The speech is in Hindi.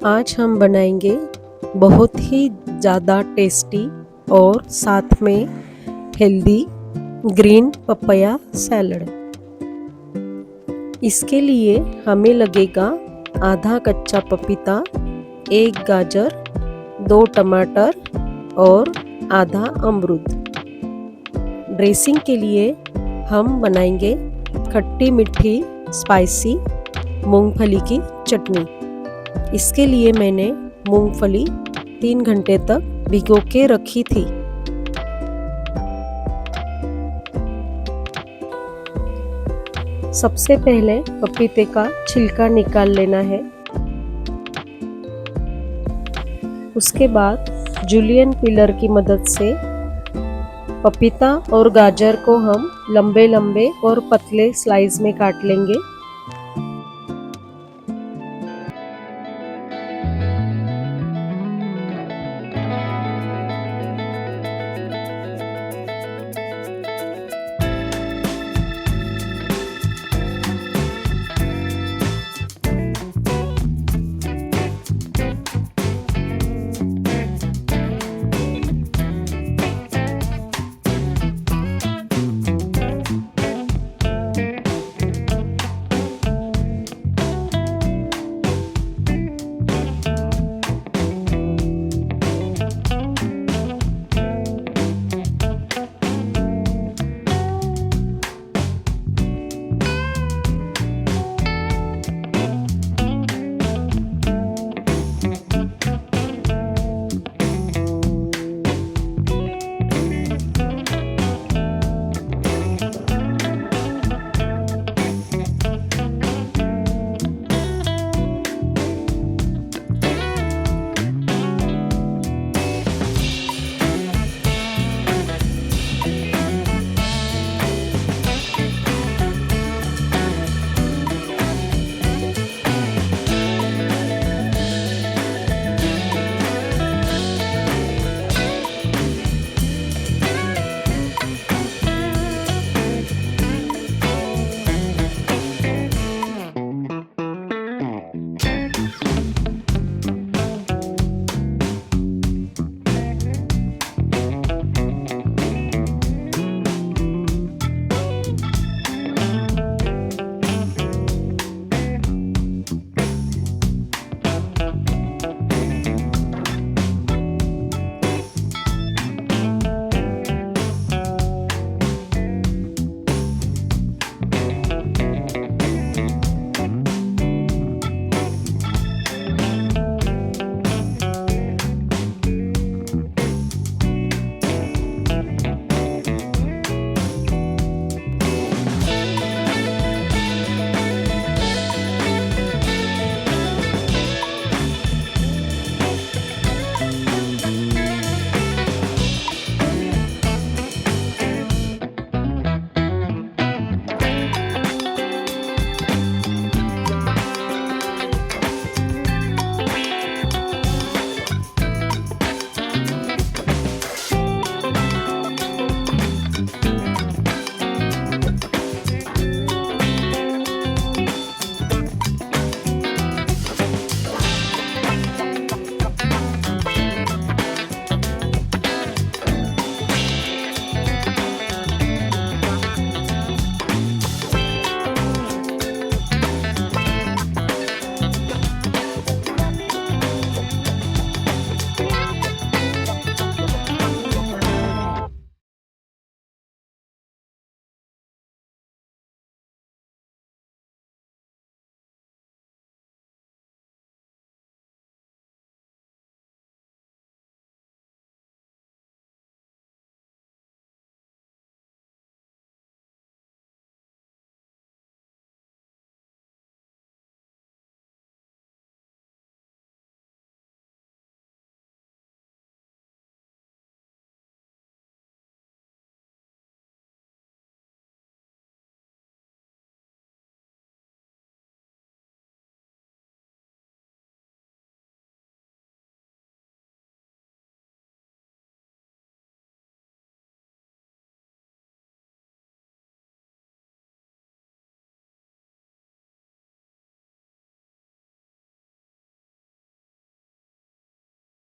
आज हम बनाएंगे बहुत ही ज़्यादा टेस्टी और साथ में हेल्दी ग्रीन पपाया सैलड। इसके लिए हमें लगेगा आधा कच्चा पपीता, 1 गाजर, 2 टमाटर और आधा अमरूद। ड्रेसिंग के लिए हम बनाएंगे खट्टी मीठी स्पाइसी मूंगफली की चटनी। इसके लिए मैंने मूंगफली 3 घंटे तक भिगो के रखी थी। सबसे पहले पपीते का छिलका निकाल लेना है। उसके बाद जूलियन पिलर की मदद से पपीता और गाजर को हम लंबे लंबे और पतले स्लाइस में काट लेंगे।